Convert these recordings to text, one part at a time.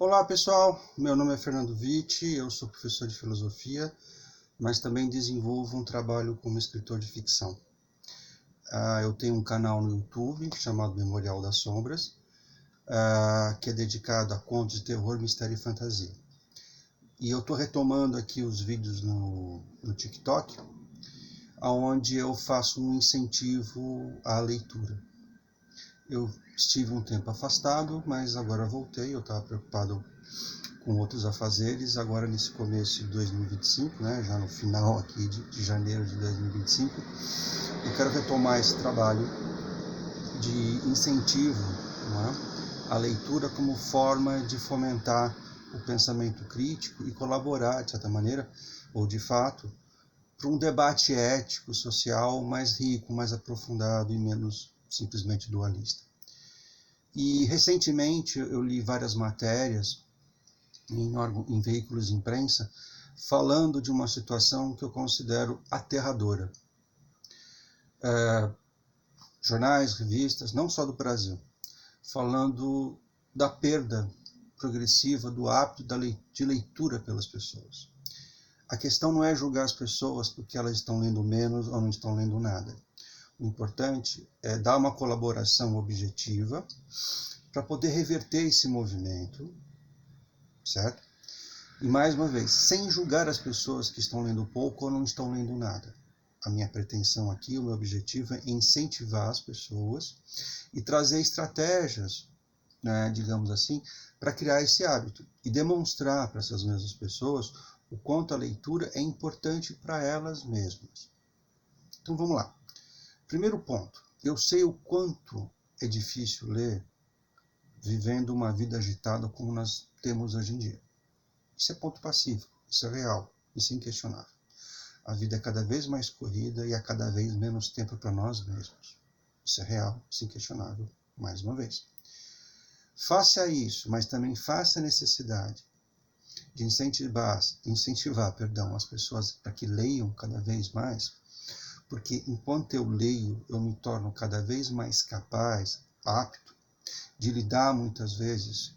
Olá pessoal, meu nome é Fernando Vitti, eu sou professor de filosofia, mas também desenvolvo um trabalho como escritor de ficção. Eu tenho um canal no YouTube chamado Memorial das Sombras, que é dedicado a contos de terror, mistério e fantasia. E eu estou retomando aqui os vídeos no TikTok, onde eu faço um incentivo à leitura. Eu estive um tempo afastado, mas agora voltei, eu estava preocupado com outros afazeres, agora nesse começo de 2025, né, já no final aqui de janeiro de 2025, eu quero retomar esse trabalho de incentivo, né, à leitura como forma de fomentar o pensamento crítico e colaborar, de certa maneira, ou de fato, para um debate ético, social mais rico, mais aprofundado e menos simplesmente dualista. E recentemente eu li várias matérias em veículos de imprensa, falando de uma situação que eu considero aterradora. Jornais, revistas, não só do Brasil, falando da perda progressiva do hábito de leitura pelas pessoas. A questão não é julgar as pessoas porque elas estão lendo menos ou não estão lendo nada. O importante é dar uma colaboração objetiva para poder reverter esse movimento, certo? E mais uma vez, sem julgar as pessoas que estão lendo pouco ou não estão lendo nada. A minha pretensão aqui, o meu objetivo é incentivar as pessoas e trazer estratégias, né, digamos assim, para criar esse hábito e demonstrar para essas mesmas pessoas o quanto a leitura é importante para elas mesmas. Então vamos lá. Primeiro ponto, eu sei o quanto é difícil ler vivendo uma vida agitada como nós temos hoje em dia. Isso é ponto pacífico, isso é real, isso é inquestionável. A vida é cada vez mais corrida e há cada vez menos tempo para nós mesmos. Isso é real, isso é inquestionável, mais uma vez. Face a isso, mas também face a necessidade de incentivar as pessoas para que leiam cada vez mais, porque enquanto eu leio, eu me torno cada vez mais capaz, apto, de lidar muitas vezes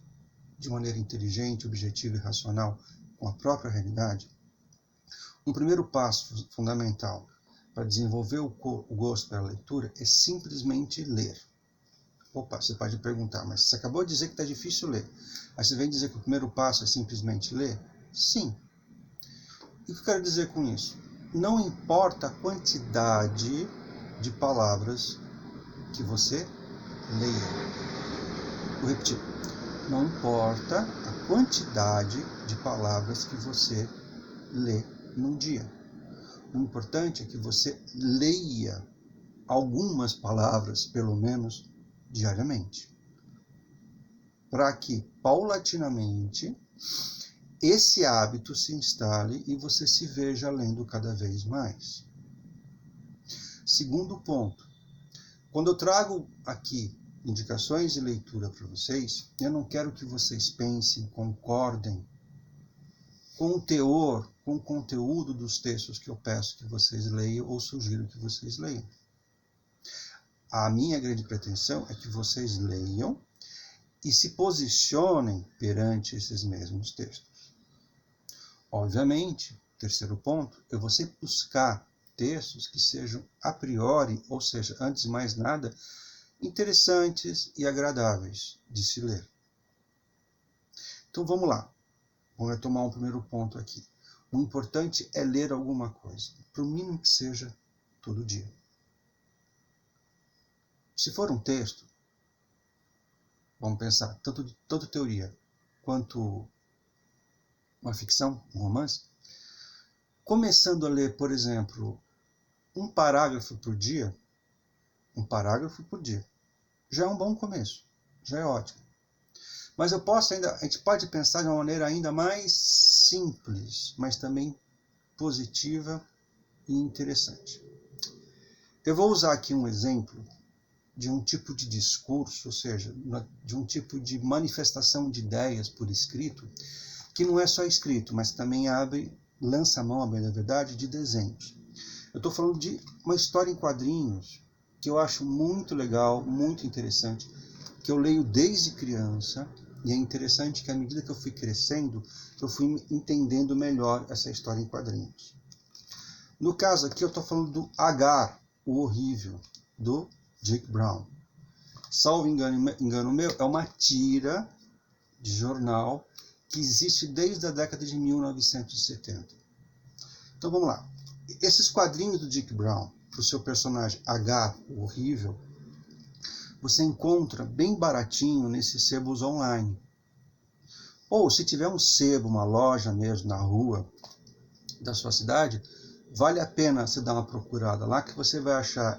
de maneira inteligente, objetiva e racional com a própria realidade. Um primeiro passo fundamental para desenvolver o gosto pela leitura é simplesmente ler. Opa, você pode perguntar, mas você acabou de dizer que está difícil ler. Aí você vem dizer que o primeiro passo é simplesmente ler? Sim. E o que eu quero dizer com isso? Não importa a quantidade de palavras que você leia. Vou repetir. Não importa a quantidade de palavras que você lê num dia. O importante é que você leia algumas palavras, pelo menos, diariamente. Para que, paulatinamente, esse hábito se instale e você se veja lendo cada vez mais. Segundo ponto, quando eu trago aqui indicações de leitura para vocês, eu não quero que vocês pensem, concordem com o teor, com o conteúdo dos textos que eu peço que vocês leiam ou sugiro que vocês leiam. A minha grande pretensão é que vocês leiam e se posicionem perante esses mesmos textos. Obviamente, terceiro ponto, eu vou sempre buscar textos que sejam a priori, ou seja, antes de mais nada, interessantes e agradáveis de se ler. Então vamos lá, vamos retomar um primeiro ponto aqui. O importante é ler alguma coisa, por mínimo que seja todo dia. Se for um texto, vamos pensar, tanto teoria quanto uma ficção, um romance, começando a ler, por exemplo, um parágrafo por dia, já é um bom começo, já é ótimo. Mas a gente pode pensar de uma maneira ainda mais simples, mas também positiva e interessante. Eu vou usar aqui um exemplo de um tipo de discurso, ou seja, de um tipo de manifestação de ideias por escrito, que não é só escrito, mas também lança a mão, na verdade, de desenhos. Eu estou falando de uma história em quadrinhos que eu acho muito legal, muito interessante, que eu leio desde criança E é interessante que à medida que eu fui crescendo, eu fui entendendo melhor essa história em quadrinhos. No caso aqui eu estou falando do Agar, o Horrível, do Dick Brown. Salvo engano meu, é uma tira de jornal que existe desde a década de 1970. Então vamos lá. Esses quadrinhos do Dick Brown, para o seu personagem Agar, o Horrível, você encontra bem baratinho nesses sebos online. Ou se tiver um sebo, uma loja mesmo na rua da sua cidade, vale a pena você dar uma procurada lá, que você vai achar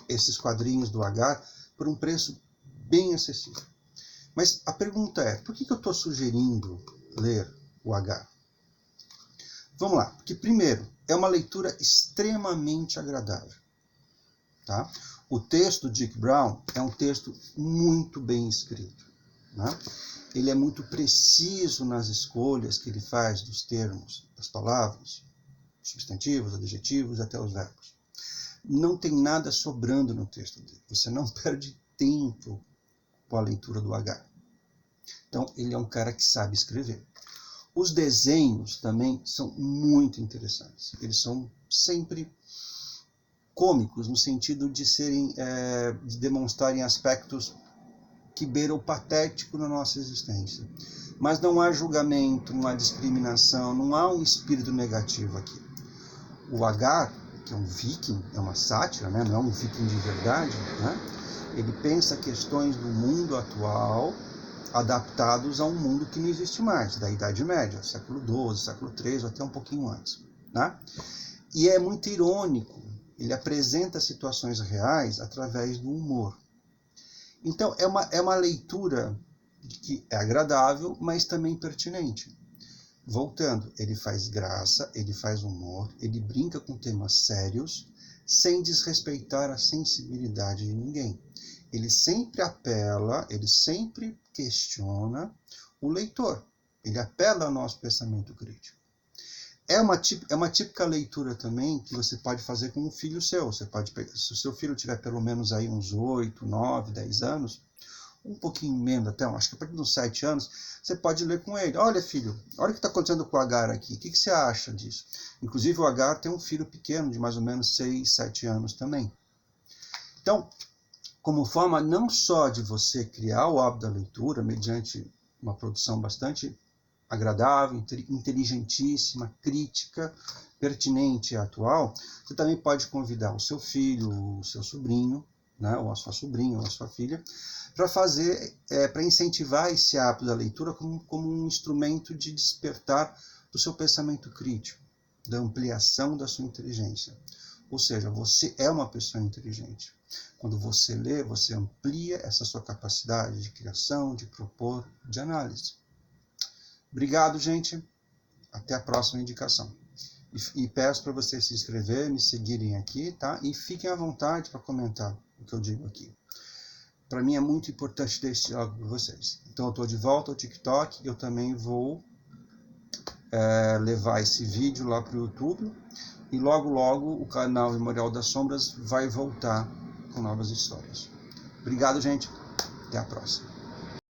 esses quadrinhos do Agar por um preço bem acessível. Mas a pergunta é, por que eu estou sugerindo ler o Agar? Vamos lá, porque primeiro, é uma leitura extremamente agradável. Tá? O texto do Dick Brown é um texto muito bem escrito. Né? Ele é muito preciso nas escolhas que ele faz dos termos, das palavras, substantivos, adjetivos, até os verbos. Não tem nada sobrando no texto dele. Você não perde tempo com a leitura do Agar. Então, ele é um cara que sabe escrever. Os desenhos também são muito interessantes. Eles são sempre cômicos, no sentido de de demonstrarem aspectos que beiram o patético na nossa existência. Mas não há julgamento, não há discriminação, não há um espírito negativo aqui. O Agar, que é um viking, é uma sátira, né? Não é um viking de verdade, né? Ele pensa questões do mundo atual adaptados a um mundo que não existe mais, da Idade Média, século XII, século XIII, até um pouquinho antes. Né? E é muito irônico, ele apresenta situações reais através do humor. Então, é uma leitura que é agradável, mas também pertinente. Voltando, ele faz graça, ele faz humor, ele brinca com temas sérios, sem desrespeitar a sensibilidade de ninguém. Ele sempre apela, ele sempre questiona o leitor. Ele apela ao nosso pensamento crítico. É uma típica leitura também que você pode fazer com um filho seu. Você pode pegar, se o seu filho tiver pelo menos aí uns 8, 9, 10 anos, um pouquinho menos até, acho que a partir dos 7 anos, você pode ler com ele. Olha, filho, olha o que está acontecendo com o Agar aqui. O que você acha disso? Inclusive, o Agar tem um filho pequeno, de mais ou menos 6, 7 anos também. Então, como forma não só de você criar o hábito da leitura, mediante uma produção bastante agradável, inteligentíssima, crítica, pertinente e atual, você também pode convidar o seu filho, o seu sobrinho, né, ou a sua sobrinha, ou a sua filha, para incentivar esse hábito da leitura como um instrumento de despertar do seu pensamento crítico, da ampliação da sua inteligência. Ou seja, você é uma pessoa inteligente. Quando você lê, você amplia essa sua capacidade de criação, de propor, de análise. Obrigado, gente. Até a próxima indicação. E peço para vocês se inscreverem, me seguirem aqui, tá? E fiquem à vontade para comentar o que eu digo aqui. Para mim é muito importante ter esse diálogo com vocês. Então eu estou de volta ao TikTok. Eu também vou levar esse vídeo lá para o YouTube. E logo, logo, o canal Memorial das Sombras vai voltar com novas histórias. Obrigado, gente. Até a próxima.